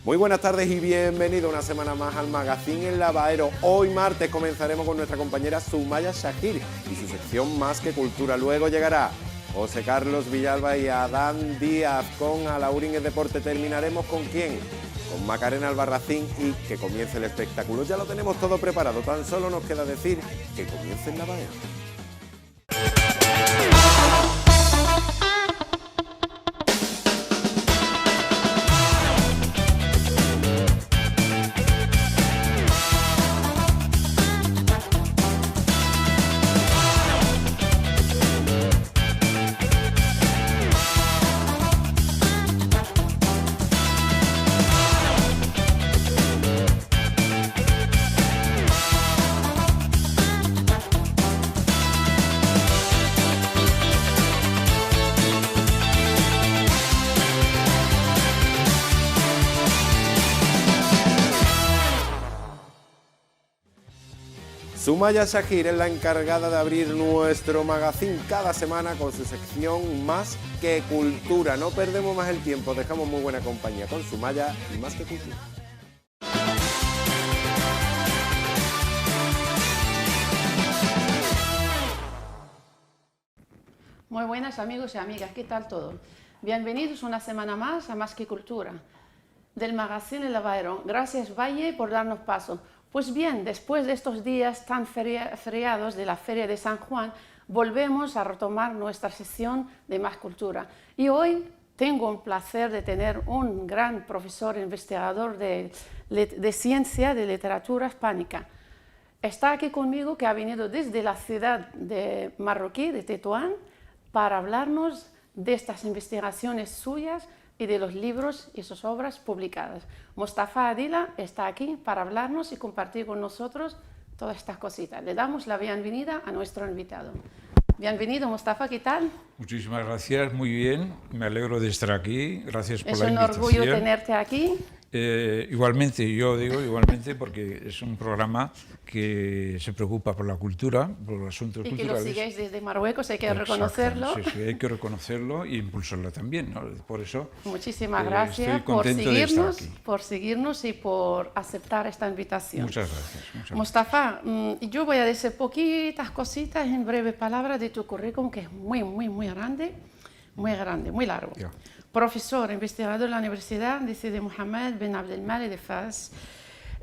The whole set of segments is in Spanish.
Muy buenas tardes y bienvenido una semana más al Magazine El Lavadero. Hoy martes comenzaremos con nuestra compañera Sumaya Shahir y su sección Más que Cultura. Luego llegará José Carlos Villalba y Adán Díaz con Alaurín el Deporte. Terminaremos con ¿quién? Con Macarena Albarracín y que comience el espectáculo. Ya lo tenemos todo preparado, tan solo nos queda decir que comience el lavadero. Sumaya Shahir es la encargada de abrir nuestro magazine cada semana con su sección Más que Cultura. No perdemos más el tiempo, dejamos muy buena compañía con Sumaya y Más que Cultura. Muy buenas amigos y amigas, ¿qué tal todo? Bienvenidos una semana más a Más que Cultura, del magazine El Lavadero. Gracias Valle por darnos paso. Pues bien, después de estos días tan feriados de la Feria de San Juan, volvemos a retomar nuestra sesión de Más Cultura. Y hoy tengo un placer de tener un gran profesor investigador de ciencia de literatura hispánica. Está aquí conmigo, que ha venido desde la ciudad de marroquí, de Tetuán, para hablarnos de estas investigaciones suyas y de los libros y sus obras publicadas. Mostafa Adila está aquí para hablarnos y compartir con nosotros todas estas cositas. Le damos la bienvenida a nuestro invitado. Bienvenido, Mostafa, ¿qué tal? Muchísimas gracias, muy bien, me alegro de estar aquí, gracias por la invitación. Es un orgullo tenerte aquí. Igualmente, yo digo igualmente porque es un programa que se preocupa por la cultura, por los asuntos culturales. Y que lo sigáis desde Marruecos, hay que reconocerlo. Sí, hay que reconocerlo e impulsarlo también, ¿no? Por eso. Muchísimas gracias por seguirnos y por aceptar esta invitación. Muchas gracias. Mostafa, yo voy a decir poquitas cositas en breve palabras de tu currículum, que es muy grande, muy largo. Ya. Profesor, investigador de la Universidad de Sidi Mohammed bin Abdelmalek de Faz,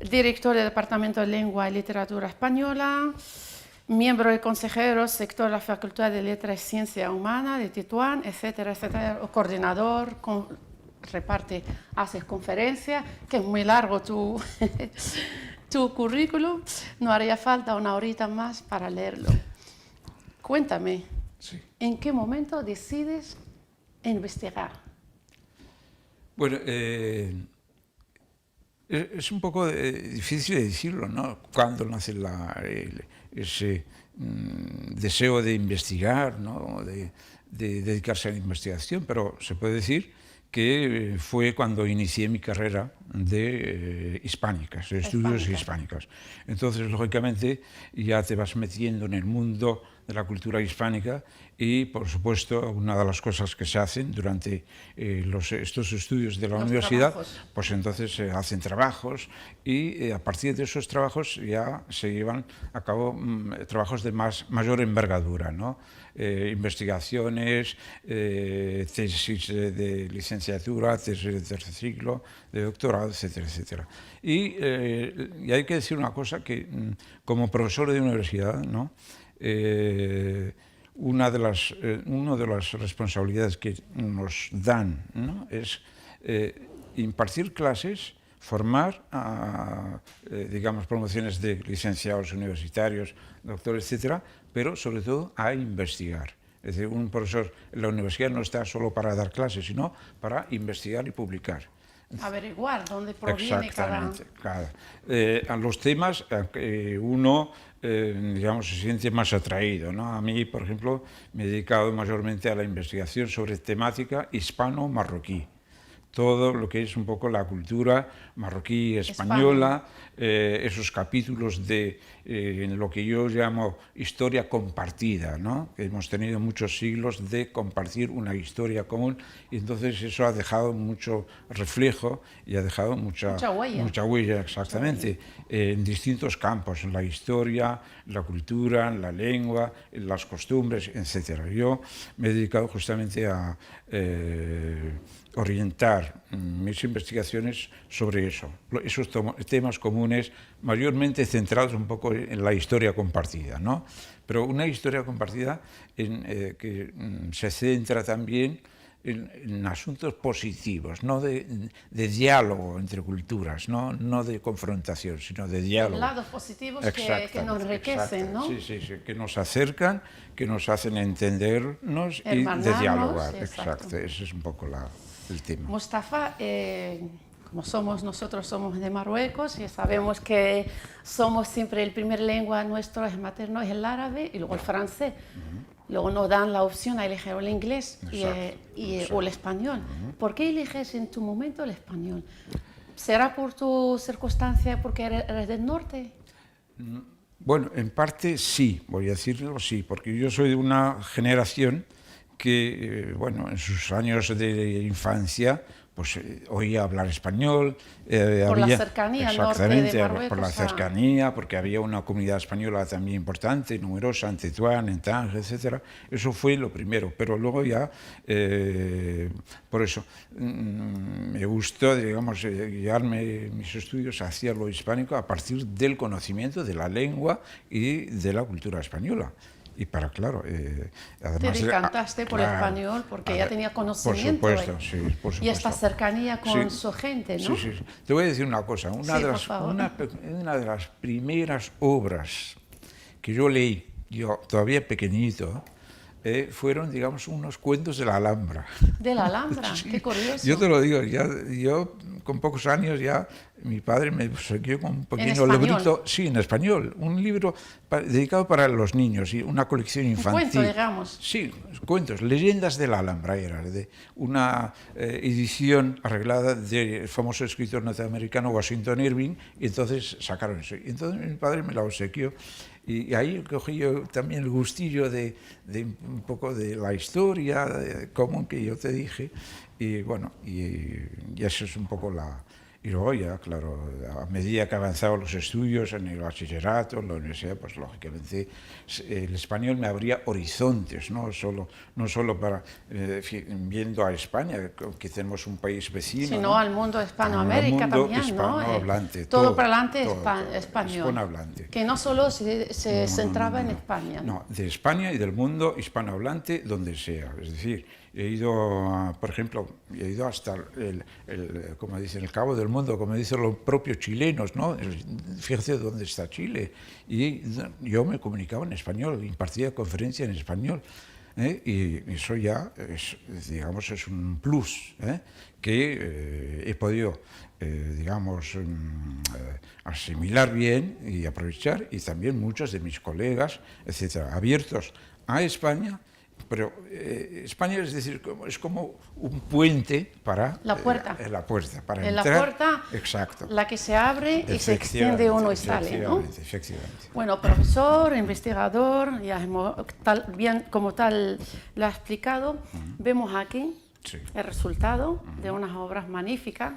director del Departamento de Lengua y Literatura Española, miembro del consejero sector de la Facultad de Letras y Ciencia Humana de Tetuán, etcétera, etcétera, coordinador, haces conferencias, que es muy largo tu currículum, no haría falta una horita más para leerlo. Cuéntame, Sí. ¿En qué momento decides investigar? Bueno, es un poco difícil de decirlo, ¿no? Cuando nace ese deseo de investigar, ¿no? De dedicarse a la investigación, pero se puede decir que fue cuando inicié mi carrera de hispánicas, de estudios hispánicos. Entonces, lógicamente, ya te vas metiendo en el mundo de la cultura hispánica y, por supuesto, una de las cosas que se hacen durante estos estudios de la universidad, pues entonces se hacen trabajos y a partir de esos trabajos ya se llevan a cabo trabajos de mayor envergadura, ¿no? Investigaciones, tesis de licenciatura, tesis de tercer ciclo, de doctorado, etcétera, etcétera. Y hay que decir una cosa, que como profesor de universidad, ¿no? Una de las responsabilidades que nos dan, ¿no? Es impartir clases, formar a, digamos, promociones de licenciados universitarios, doctores, etcétera, pero sobre todo a investigar. Es decir, un profesor en la universidad no está solo para dar clases, sino para investigar y publicar. Averiguar dónde proviene a los temas que uno digamos, se siente más atraído, ¿no? A mí, por ejemplo, me he dedicado mayormente a la investigación sobre temática hispano-marroquí, todo lo que es un poco la cultura marroquí española, esos capítulos de en lo que yo llamo historia compartida, ¿no? Hemos tenido muchos siglos de compartir una historia común y entonces eso ha dejado mucho reflejo y ha dejado mucha huella, exactamente, en distintos campos, en la historia, la cultura, la lengua, las costumbres, etcétera. Yo me he dedicado justamente a orientar mis investigaciones sobre eso, esos temas comunes, mayormente centrados un poco en la historia compartida, ¿no? Pero una historia compartida que se centra también en asuntos positivos, no de diálogo entre culturas, no de confrontación, sino de diálogo. Lados positivos que nos enriquecen, ¿no? Sí, que nos acercan, que nos hacen entendernos y de dialogar. Exacto, ese es un poco el tema. Mustafa, como nosotros somos de Marruecos y sabemos que somos siempre el primer lengua nuestro es materno, es el árabe y luego el francés. Luego nos dan la opción a elegir el inglés o el español. ¿Por qué eliges en tu momento el español? ¿Será por tu circunstancia porque eres del norte? Bueno, en parte sí, voy a decirlo sí, porque yo soy de una generación que, bueno, en sus años de infancia, pues oía hablar español. Por la cercanía al norte de Marruecos. Por la cercanía, porque había una comunidad española también importante, numerosa, en Tetuán, en Tánger, etc. Eso fue lo primero, pero luego ya, por eso, me gustó, digamos, guiarme mis estudios hacia lo hispánico a partir del conocimiento de la lengua y de la cultura española. Y claro, además... Te decantaste por el español porque ya tenía conocimiento. Por supuesto. Y esta cercanía con su gente, ¿no? Sí. Te voy a decir una cosa. Una de las primeras obras que yo leí, yo todavía pequeñito, fueron, digamos, unos cuentos de la Alhambra. ¿De la Alhambra? Sí. Qué curioso. Yo te lo digo, yo con pocos años ya mi padre me obsequió con un pequeño librito, sí, en español, un libro dedicado para los niños y una colección infantil. Un cuento, digamos. Sí, cuentos, leyendas de la Alhambra, era de una edición arreglada del famoso escritor norteamericano Washington Irving, y entonces sacaron eso. Y entonces mi padre me la obsequió. Y ahí cogí yo también el gustillo de un poco de la historia común que yo te dije, y bueno, y eso es un poco Y luego ya, claro, a medida que avanzaban los estudios en el bachillerato, en la universidad, pues lógicamente el español me abría horizontes, no solo para viendo a España, que tenemos un país vecino, sino al mundo Hispanoamérica también, ¿no? Todo para adelante español. Hispanohablante. Que no solo se centraba en España. No, de España y del mundo hispanohablante donde sea. Es decir, he ido, por ejemplo, hasta como dicen, el Cabo del Mundo, como dicen los propios chilenos, ¿no? Fíjate dónde está Chile. Y yo me comunicaba en español, impartía conferencias en español. Y eso ya, digamos, es un plus que he podido, digamos, asimilar bien y aprovechar, y también muchos de mis colegas, etcétera, abiertos a España. Pero España, es decir, es como un puente para... La puerta. Para en entrar. La puerta, exacto. La que se abre y se extiende uno y sale, ¿no? Efectivamente. Bueno, profesor, investigador, ya bien como tal lo ha explicado, vemos aquí el resultado de unas obras magníficas.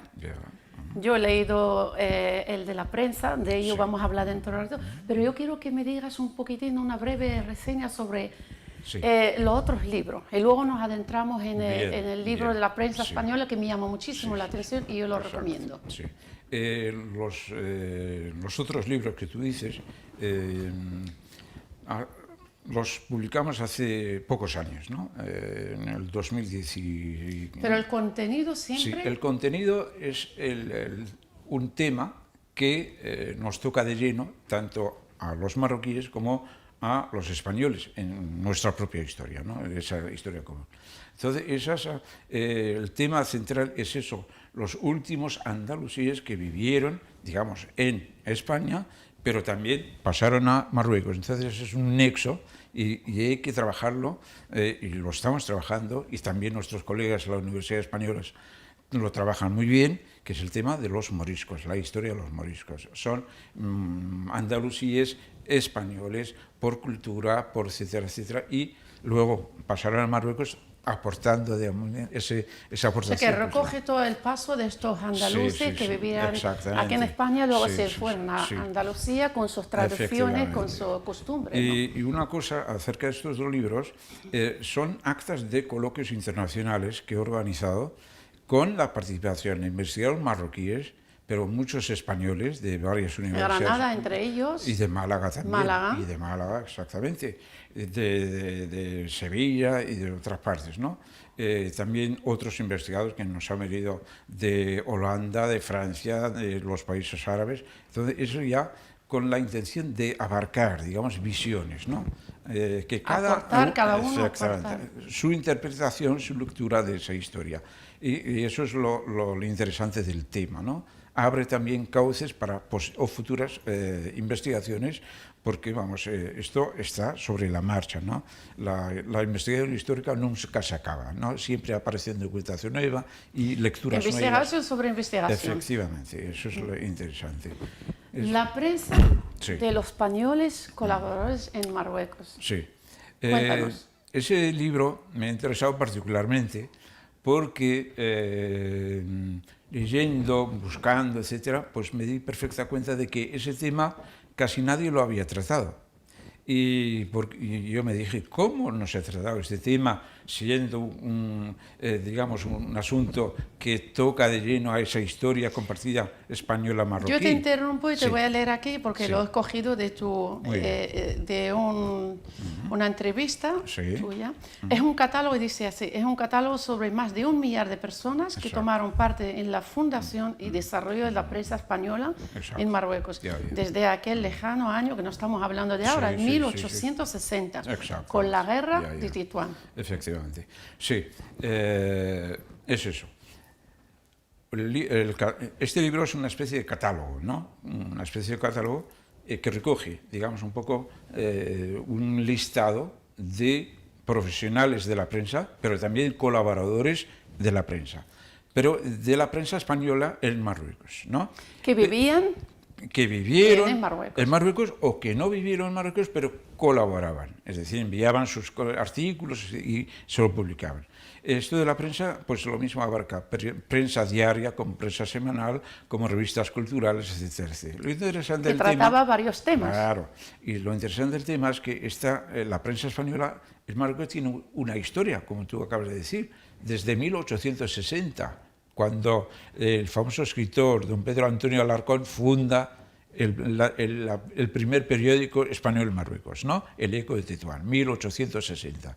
Yo he leído el de la prensa, de ello vamos a hablar dentro de un rato, pero yo quiero que me digas un poquitín, una breve reseña sobre... los otros libros, y luego nos adentramos en el libro de la prensa española, que me llamó muchísimo la atención y yo lo recomiendo. Sí. Los otros libros que tú dices los publicamos hace pocos años, ¿no? En el 2010. Pero el contenido siempre... Sí, el contenido es un tema que nos toca de lleno tanto a los marroquíes como a los españoles en nuestra propia historia, ¿no? Esa historia común. Entonces, el tema central es eso, los últimos andalusíes que vivieron, digamos, en España, pero también pasaron a Marruecos. Entonces es un nexo y hay que trabajarlo, y lo estamos trabajando, y también nuestros colegas de la Universidad Española lo trabajan muy bien, que es el tema de los moriscos, la historia de los moriscos. Son andalusíes españoles por cultura, por etcétera, etcétera, y luego pasaron a Marruecos aportando esa aportación. O sea, que recoge todo el paso de estos andaluces que vivían aquí en España, luego se fueron a Andalucía con sus tradiciones, con sus costumbres. ¿No? Y una cosa acerca de estos dos libros, son actas de coloquios internacionales que he organizado con la participación de investigadores marroquíes, pero muchos españoles de varias universidades. De Granada, entre ellos. Y de Málaga también. Málaga. Y de Málaga, exactamente. De Sevilla y de otras partes, ¿no? También otros investigadores que nos han venido de Holanda, de Francia, de los países árabes. Entonces, eso ya con la intención de abarcar, digamos, visiones, ¿no? Que cada uno su interpretación, su lectura de esa historia. Y eso es lo interesante del tema, ¿no? Abre también cauces para futuras investigaciones, porque, vamos, esto está sobre la marcha, ¿no? La investigación histórica nunca se acaba, ¿no? Siempre aparece documentación nueva y lecturas nuevas. Investigación sobre investigación. Efectivamente, eso es lo interesante. La prensa de los españoles colaboradores en Marruecos. Sí. Cuéntanos. Ese libro me ha interesado particularmente porque leyendo, buscando, etcétera, pues me di perfecta cuenta de que ese tema casi nadie lo había tratado. Y yo me dije, ¿cómo no se ha tratado este tema siendo digamos, un asunto que toca de lleno a esa historia compartida española-marroquí? Yo te interrumpo y te voy a leer aquí porque lo he cogido de una entrevista tuya. Es un catálogo, dice así, es un catálogo sobre más de 1 millar de personas que tomaron parte en la fundación y desarrollo de la prensa española en Marruecos, desde aquel lejano año que no estamos hablando de ahora, 1860, con la guerra de Tetuán. Efectivamente. Sí, es eso. Este libro es una especie de catálogo, ¿no? Una especie de catálogo que recoge, digamos, un poco un listado de profesionales de la prensa, pero también colaboradores de la prensa, pero de la prensa española en Marruecos, ¿no? Que vivían... que vivieron en Marruecos o que no vivieron en Marruecos, pero colaboraban, es decir, enviaban sus artículos y se lo publicaban. Esto de la prensa, pues lo mismo abarca prensa diaria, como prensa semanal, como revistas culturales, etcétera, etcétera. Lo interesante del trataba varios temas. Claro, y lo interesante del tema es que la prensa española en Marruecos tiene una historia, como tú acabas de decir, desde 1860. Cuando el famoso escritor don Pedro Antonio Alarcón funda el primer periódico español en Marruecos, ¿no? El Eco de Tetuán, 1860.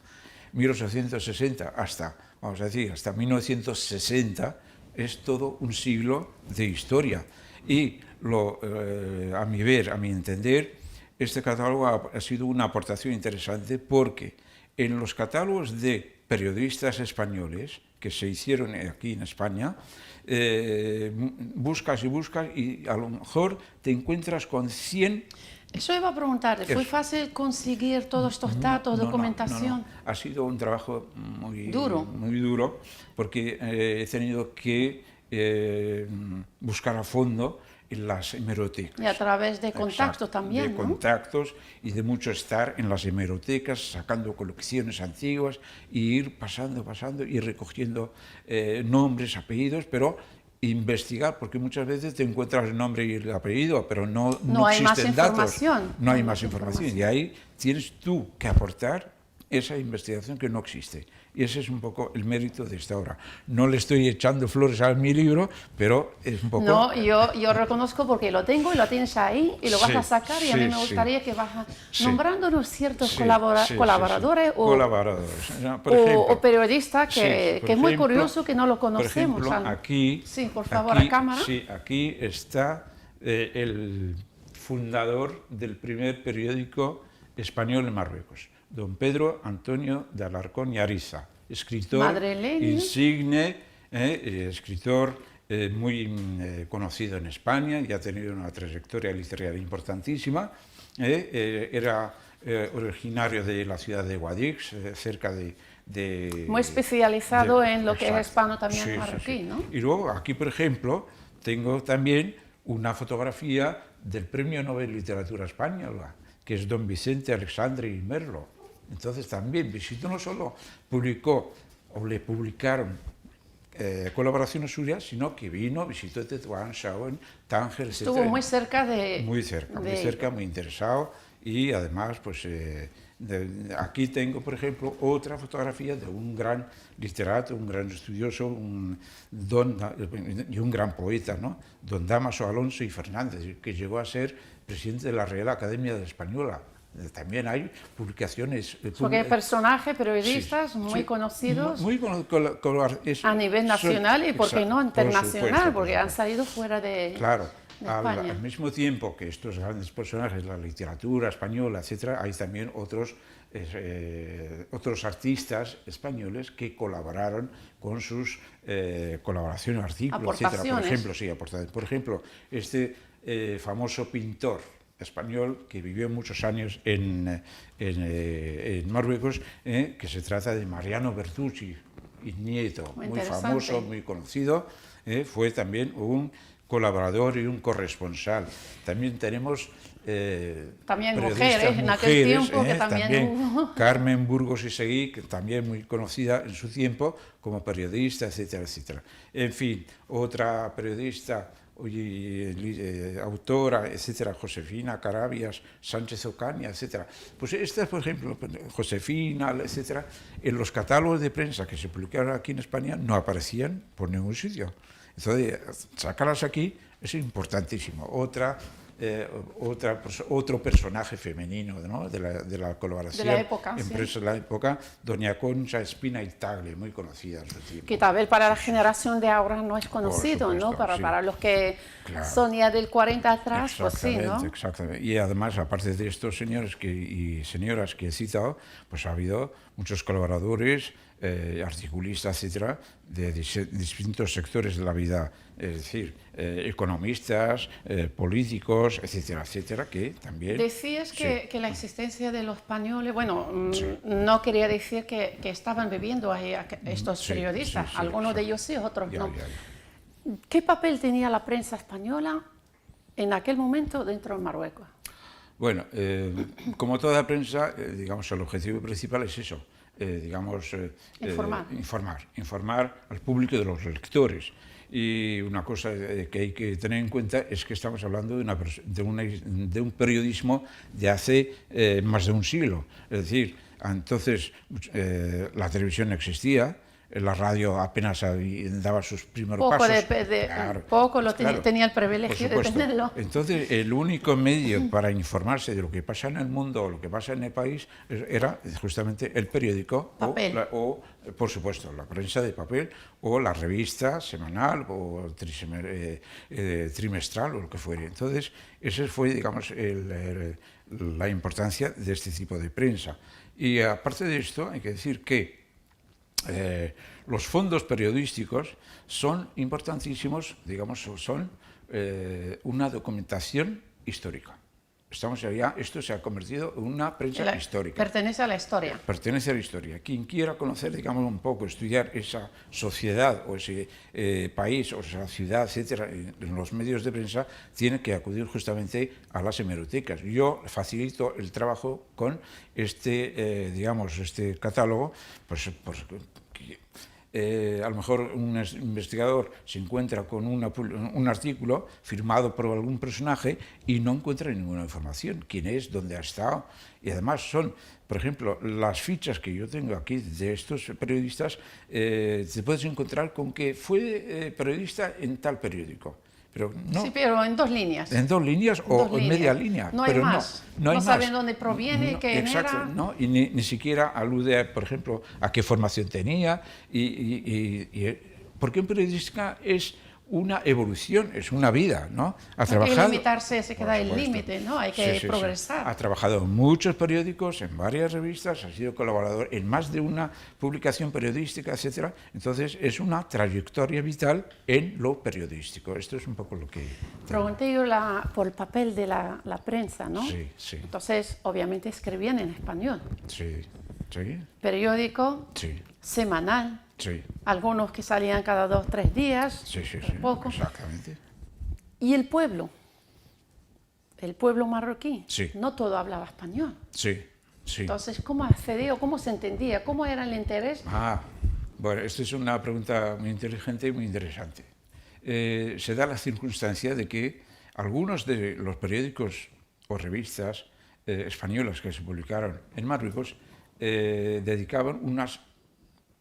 1860 hasta, vamos a decir, hasta 1960 es todo un siglo de historia. Y a mi ver, a mi entender, este catálogo ha sido una aportación interesante porque en los catálogos de periodistas españoles que se hicieron aquí en España, buscas y buscas y a lo mejor te encuentras con 100... Eso iba a preguntar, ¿fue fácil conseguir todos estos datos, documentación? No. Ha sido un trabajo muy duro, porque he tenido que buscar a fondo en las hemerotecas. Y a través de contactos también, de contactos y de mucho estar en las hemerotecas, sacando colecciones antiguas y ir pasando y recogiendo nombres, apellidos, pero investigar, porque muchas veces te encuentras el nombre y el apellido, pero no existen datos. No hay más información. Y ahí tienes tú que aportar esa investigación que no existe. Y ese es un poco el mérito de esta obra. No le estoy echando flores a mi libro, pero es un poco... No, yo reconozco porque lo tengo y lo tienes ahí y lo vas a sacar y a mí me gustaría que vas nombrándonos ciertos colaboradores o periodistas que es muy curioso que no lo conocemos. Por ejemplo, aquí... Sí, por favor, a cámara. Sí, aquí está el fundador del primer periódico español en Marruecos, don Pedro Antonio de Alarcón y Ariza, escritor insigne, escritor muy conocido en España y ha tenido una trayectoria literaria importantísima. Era originario de la ciudad de Guadix, cerca de Muy especializado en lo que es exacto. hispano también Sí, sí, marroquí, sí. ¿no? Y luego aquí, por ejemplo, tengo también una fotografía del Premio Nobel de Literatura Española, que es don Vicente Alexandre y Merlo. Entonces también Visito no solo publicó o le publicaron colaboraciones suyas, sino que vino, visitó Tetuán, Sharon, Tánger, etc. Estuvo muy cerca de... Muy cerca, muy interesado, y además, pues aquí tengo, por ejemplo, otra fotografía de un gran literato, un gran estudioso, y un gran poeta, ¿no? Don Dámaso Alonso y Fernández, que llegó a ser presidente de la Real Academia Española. También hay publicaciones... Porque hay personajes, periodistas muy conocidos a nivel nacional y, ¿por qué no, internacional? Porque han salido fuera de, claro, de España. al mismo tiempo que estos grandes personajes de la literatura española, etcétera, hay también otros artistas españoles que colaboraron con sus colaboraciones, artículos, etcétera. Por ejemplo, sí, aportaciones. Por ejemplo, este famoso pintor español que vivió muchos años en Marruecos, que se trata de Mariano Bertucci y Nieto, muy famoso, muy conocido, fue también un colaborador y un corresponsal. También tenemos también mujeres en aquel tiempo que también hubo. Carmen Burgos y Seguí, que también muy conocida en su tiempo como periodista, etcétera, etcétera. En fin, otra periodista, autora, etcétera, Josefina Carabias, Sánchez Ocaña, etcétera. Pues estas, por ejemplo, Josefina, etcétera, en los catálogos de prensa que se publicaron aquí en España no aparecían por ningún sitio. Entonces, sacarlas aquí es importantísimo. Otro personaje femenino, ¿no? de la colaboración de la época, en prensa de la época, doña Concha Espina y Tagle, muy conocida en su tiempo. Que tal vez para la generación de ahora no es conocido, supuesto, ¿no? Para sí. los que son ya del 40 atrás, pues sí, ¿no? Exactamente. Y además, aparte de estos señores y señoras que he citado, pues ha habido muchos colaboradores, articulistas, etcétera, de distintos sectores de la vida, es decir, economistas, políticos, etcétera, etcétera, que también... Decías que, sí. que la existencia de los españoles, bueno, Sí. no quería decir que estaban viviendo ahí estos Sí, periodistas, sí, sí, algunos de exacto. ellos sí, otros Ya, no. ya. ¿Qué papel tenía la prensa española en aquel momento dentro de Marruecos? Bueno, como toda prensa, digamos, el objetivo principal es eso, informar al público de los lectores. Y una cosa que hay que tener en cuenta es que estamos hablando de un periodismo de hace más de un siglo. Es decir, entonces la televisión no existía, la radio apenas daba sus primeros pasos. Tenía el privilegio de tenerlo. Entonces, el único medio para informarse de lo que pasa en el mundo o lo que pasa en el país era justamente el periódico o, por supuesto, la prensa de papel o la revista semanal o trimestral o lo que fuere. Entonces, esa fue, digamos, la importancia de este tipo de prensa. Y aparte de esto, hay que decir que los fondos periodísticos son importantísimos, digamos, son una documentación histórica. Esto se ha convertido en una prensa histórica. Pertenece a la historia. Pertenece a la historia. Quien quiera conocer, digamos, un poco, estudiar esa sociedad o ese país o esa ciudad, etcétera, en los medios de prensa, tiene que acudir justamente a las hemerotecas. Yo facilito el trabajo con este catálogo, a lo mejor un investigador se encuentra con un artículo firmado por algún personaje y no encuentra ninguna información, quién es, dónde ha estado, y además son, por ejemplo, las fichas que yo tengo aquí de estos periodistas, te puedes encontrar con que fue periodista en tal periódico. Pero no, sí, pero en 2 líneas. En 2 líneas o en media línea. No hay pero más. No hay más. Saben dónde proviene, quién exacto, era. ¿no? Y ni siquiera alude, por ejemplo, a qué formación tenía. Porque en periodística es una evolución, es una vida, ¿no? Hay que limitarse, se queda el límite, ¿no? Hay que progresar. Ha trabajado en muchos periódicos, en varias revistas, ha sido colaborador en más de una publicación periodística, etcétera. Entonces, es una trayectoria vital en lo periodístico. Esto es un poco lo que... Pregunté yo por el papel de la prensa, ¿no? Sí, sí. Entonces, obviamente, escribían en español. Sí. Sí, periódico sí, semanal, sí, algunos que salían cada 2 o 3 días, sí, sí, poco. exactamente. Y el pueblo marroquí, Sí. no todo hablaba español. Sí, sí. Entonces, ¿cómo accedió? ¿Cómo se entendía? ¿Cómo era el interés? Bueno, esta es una pregunta muy inteligente y muy interesante. Se da la circunstancia de que algunos de los periódicos o revistas españolas que se publicaron en Marruecos dedicaban unas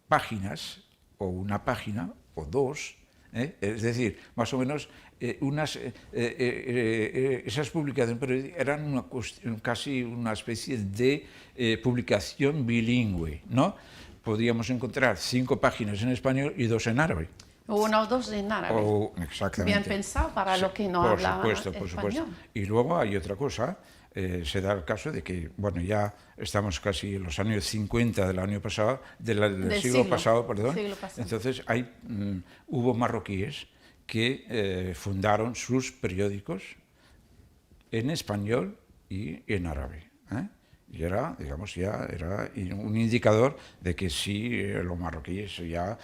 páginas o una página o dos, es decir, más o menos esas publicaciones eran casi una especie de publicación bilingüe, ¿no? Podíamos encontrar 5 páginas en español y 2 en árabe. Uno o dos en árabe. Exactamente. Bien pensado para los que no por hablaban supuesto, por español. supuesto. Y luego hay otra cosa, se da el caso de que, bueno, ya estamos casi en los años 50 del año pasado, del siglo pasado, perdón. Siglo pasado. Entonces hubo marroquíes que fundaron sus periódicos en español y en árabe. Y era, digamos, ya era un indicador de que sí, los marroquíes ya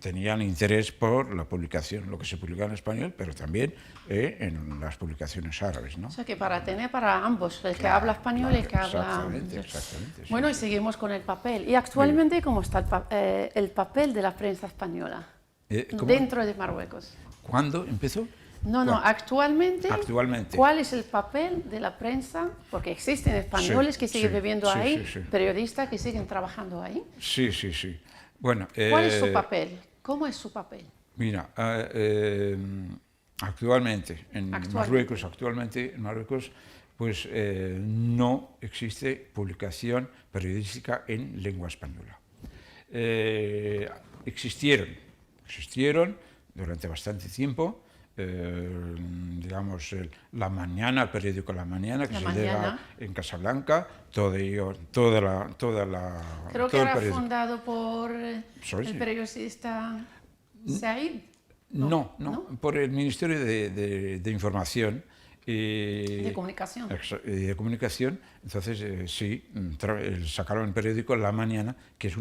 tenían interés por la publicación, lo que se publicaba en español, pero también en las publicaciones árabes, ¿no? O sea que para tener para ambos, el que habla español y el que habla... Exactamente, exactamente. Sí. Bueno, y seguimos con el papel. ¿Y actualmente cómo está el papel de la prensa española dentro de Marruecos? ¿Cuándo empezó? No, Actualmente. ¿Cuál es el papel de la prensa? Porque existen españoles que siguen viviendo ahí, periodistas que siguen trabajando ahí. Sí, sí, sí. Bueno, ¿cuál es su papel? ¿Cómo es su papel? Mira, actualmente en Marruecos, pues no existe publicación periodística en lengua española. Existieron durante bastante tiempo. Digamos, La Mañana, el periódico La Mañana, que se llega en Casablanca, Creo que era fundado por el periodista Said. No, por el Ministerio de Información. De Comunicación. De Comunicación. Entonces, sí, sacaron el periódico La Mañana, que es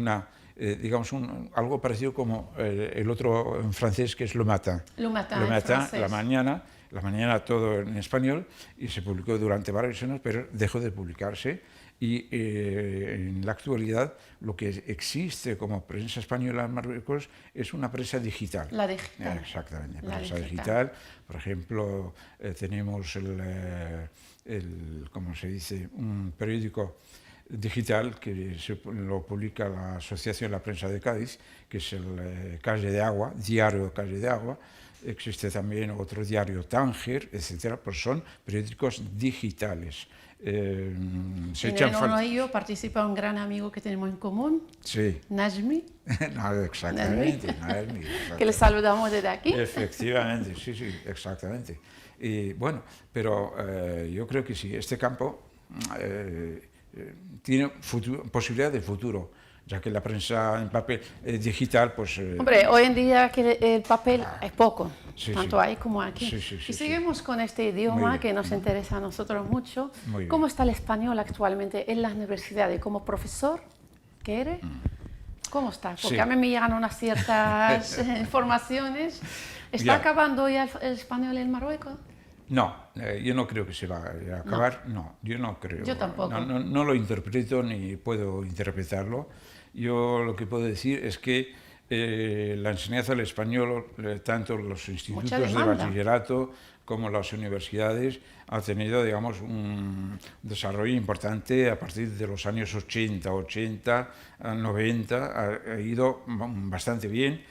digamos, algo parecido como el otro en francés, que es Le Matin. Le Matin, La mañana todo en español, y se publicó durante varios años, pero dejó de publicarse. Y en la actualidad lo que existe como prensa española en Marruecos es una prensa digital. La digital. Exactamente, la prensa digital. Por ejemplo, tenemos ¿cómo se dice? Un periódico digital que lo publica la Asociación de la Prensa de Cádiz, que es el Calle de Agua, Diario Calle de Agua. Existe también otro diario, Tánger, etcétera, pues son periódicos digitales. En uno de ellos participa un gran amigo que tenemos en común, sí. Najmi. Exactamente, que le saludamos desde aquí. Efectivamente, sí, exactamente. Y bueno, pero yo creo que sí, este campo tiene posibilidad de futuro, ya que la prensa en papel digital, pues... Hombre, hoy en día que el papel es poco, tanto ahí como aquí. Sí, y seguimos con este idioma que nos interesa a nosotros mucho. Muy ¿Cómo bien. está el español actualmente en las universidades? ¿Como profesor que eres? ¿Cómo está? Porque a mí me llegan unas ciertas informaciones. ¿Está acabando ya el español en Marruecos? No, yo no creo que se va a acabar. No, yo no creo. Yo tampoco. No lo interpreto ni puedo interpretarlo. Yo lo que puedo decir es que la enseñanza del español, tanto los institutos de bachillerato como las universidades, ha tenido, digamos, un desarrollo importante a partir de los años 80, 90, ha ido bastante bien.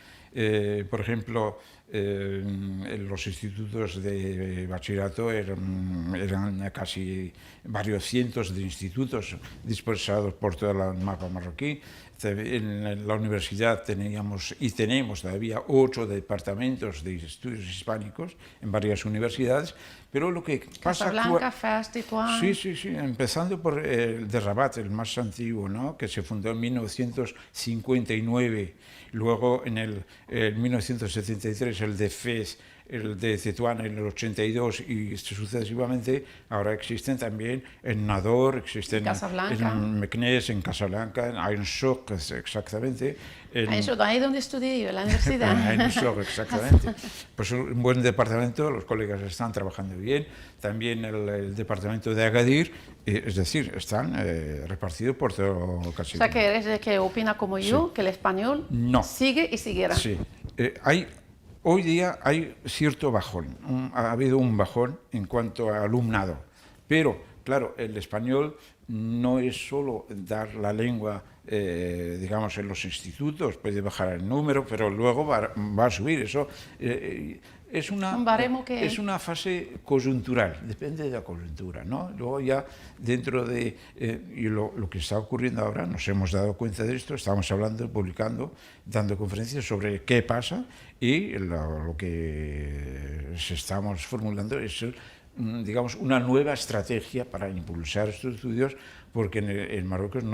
Por ejemplo, los institutos de bachillerato eran casi varios cientos de institutos dispersados por todo el mapa marroquí. En la universidad teníamos y tenemos todavía 8 departamentos de estudios hispánicos en varias universidades, pero lo que pasa... Casablanca, Fez, Tetuán... Sí, empezando por el de Rabat, el más antiguo, ¿no? Que se fundó en 1959, luego en el 1973 el de Fez, el de Tetuán en el 82 y sucesivamente, ahora existen también en Nador, existen en Meknès, en Casablanca, en Ain-Souk, exactamente. Eso, ahí donde estudié yo, en la universidad. Ain-Souk, exactamente. Pues un buen departamento, los colegas están trabajando bien. También el departamento de Agadir, es decir, están repartidos por todo casi. O sea, que eres de que opina como yo, que el español sigue y seguirá. Sí. Hoy día hay cierto bajón, ha habido un bajón en cuanto a alumnado, pero claro, el español no es solo dar la lengua, digamos, en los institutos, puede bajar el número, pero luego va a subir. Eso es una fase coyuntural, depende de la coyuntura, ¿no? Luego ya dentro de y lo que está ocurriendo ahora, nos hemos dado cuenta de esto, estamos hablando, publicando, dando conferencias sobre qué pasa y lo que estamos formulando es, digamos, una nueva estrategia para impulsar estos estudios, porque en Marruecos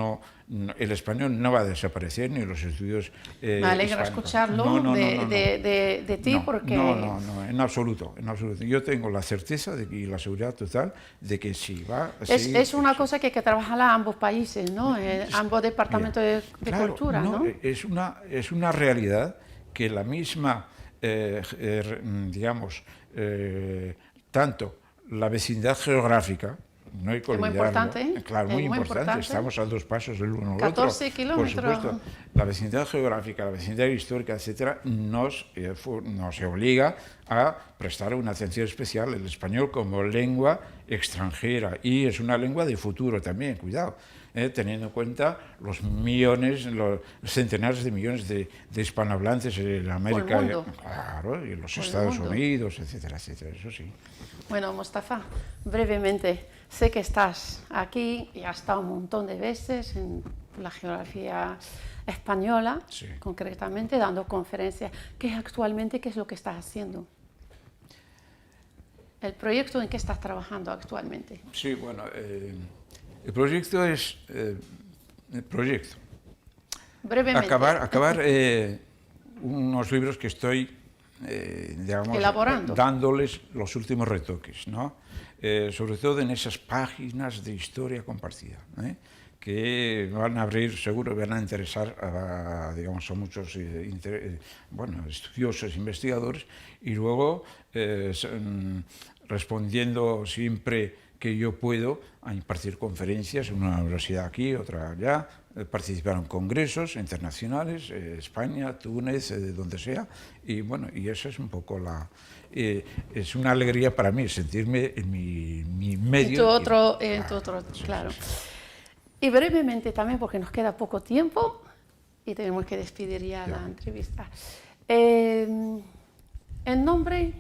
el español no va a desaparecer, ni los estudios me alegra escucharlo de ti, porque... No, en absoluto, en absoluto. Yo tengo la certeza y la seguridad total de que sí va a seguir. Es una cosa que hay que trabajar a ambos países, ¿no? Ambos departamentos de claro, cultura, ¿no? Es una realidad que la misma, digamos, tanto la vecindad geográfica, no hay que olvidarlo. Es muy importante. Claro, muy importante. Estamos a 2 pasos del uno al otro. 14 kilómetros. Por supuesto, la vecindad geográfica, la vecindad histórica, etcétera, nos obliga a prestar una atención especial al español como lengua extranjera, y es una lengua de futuro también, cuidado. Teniendo en cuenta los millones, los centenares de millones de hispanohablantes en América, claro, y en los Estados Unidos, etcétera, etcétera, eso sí. Bueno, Mostafa, brevemente, sé que estás aquí y has estado un montón de veces en la geografía española, sí, concretamente, dando conferencias. ¿Qué es lo que estás haciendo? ¿El proyecto en que estás trabajando actualmente? Sí, bueno, el proyecto es... Brevemente. Acabar unos libros que estoy, digamos, elaborando, dándoles los últimos retoques, ¿no? Sobre todo en esas páginas de historia compartida, que van a abrir, seguro, van a interesar a, digamos, a muchos estudiosos, investigadores, y luego respondiendo siempre que yo puedo a impartir conferencias en una universidad aquí, otra allá, participar en congresos internacionales, España, Túnez, donde sea, y bueno, y eso es un poco es una alegría para mí sentirme en mi medio. Claro. Y brevemente también, porque nos queda poco tiempo y tenemos que despedir ya la entrevista. El nombre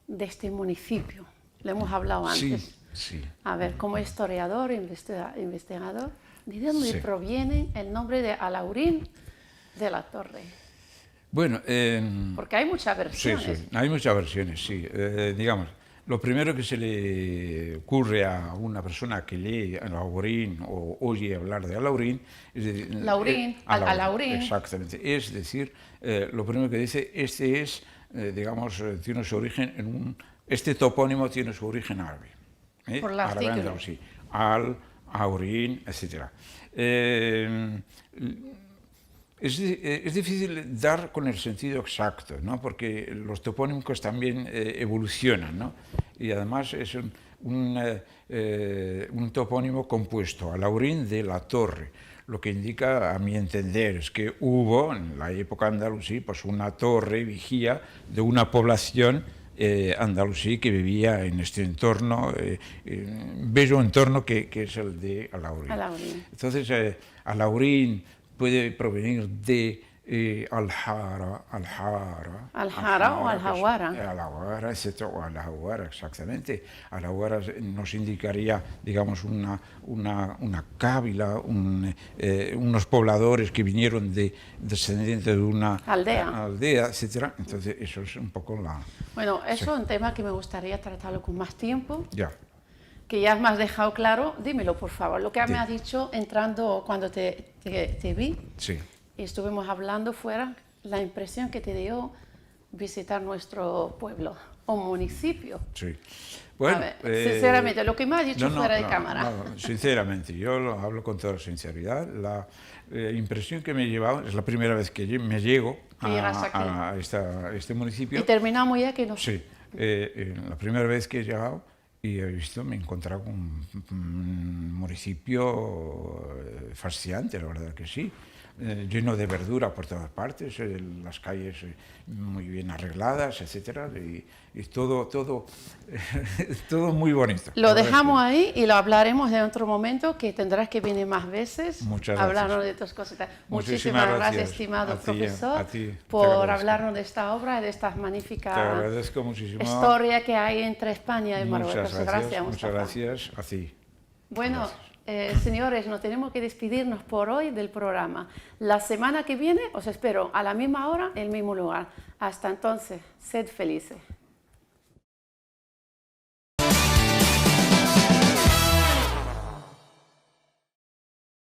de este municipio, lo hemos hablado antes. Sí. Sí. A ver, como historiador, investigador, ¿de dónde proviene el nombre de Alhaurín de la Torre? Bueno, porque hay muchas versiones. Sí, hay muchas versiones, sí. Digamos, lo primero que se le ocurre a una persona que lee Alhaurín o oye hablar de Alhaurín es decir, Alhaurín. Exactamente. Es decir, lo primero que dice, digamos, tiene su origen este topónimo tiene su origen árabe. Por el artículo. Sí, Al-Haurín, etc. Es difícil dar con el sentido exacto, ¿no? Porque los topónimos también evolucionan, ¿no? Y además es un topónimo compuesto, Alhaurín de la Torre, lo que indica, a mi entender, es que hubo en la época andalusí pues una torre vigía de una población andalusí que vivía en este entorno, bello entorno que es el de Alhaurín. Entonces, Alhaurín puede provenir de Al-Hara o Al-Hawara. Al-Hawara, etc. O Al-Hawara, exactamente. Al-Hawara nos indicaría, digamos, una cábila, unos pobladores que vinieron descendientes de una aldea, etc. Entonces, eso es un poco la... Bueno, eso es un tema que me gustaría tratarlo con más tiempo. Ya. Que ya me has dejado claro. Dímelo, por favor, lo que me has dicho entrando cuando te vi. Sí. Y estuvimos hablando fuera, la impresión que te dio visitar nuestro pueblo. un municipio. Sí. A Bueno, ver, sinceramente, lo que me ha dicho fuera de cámara. no, sinceramente, yo lo hablo con toda sinceridad. La impresión que me he llevado, es la primera vez que me llego a este municipio. Y terminamos ya que no. Sí, la primera vez que he llegado y he visto, me he encontrado con un municipio fascinante, la verdad que sí. Lleno de verdura por todas partes, las calles muy bien arregladas, etcétera, y todo, todo muy bonito. Lo dejamos ahí y lo hablaremos en otro momento, que tendrás que venir más veces a hablarnos de tus cositas. Muchísimas gracias, estimado profesor, por hablarnos de esta obra y de esta magnífica historia que hay entre España y Marruecos. Muchas gracias a ti. Bueno, señores, nos tenemos que despedirnos por hoy del programa. La semana que viene os espero a la misma hora, en el mismo lugar. Hasta entonces, sed felices.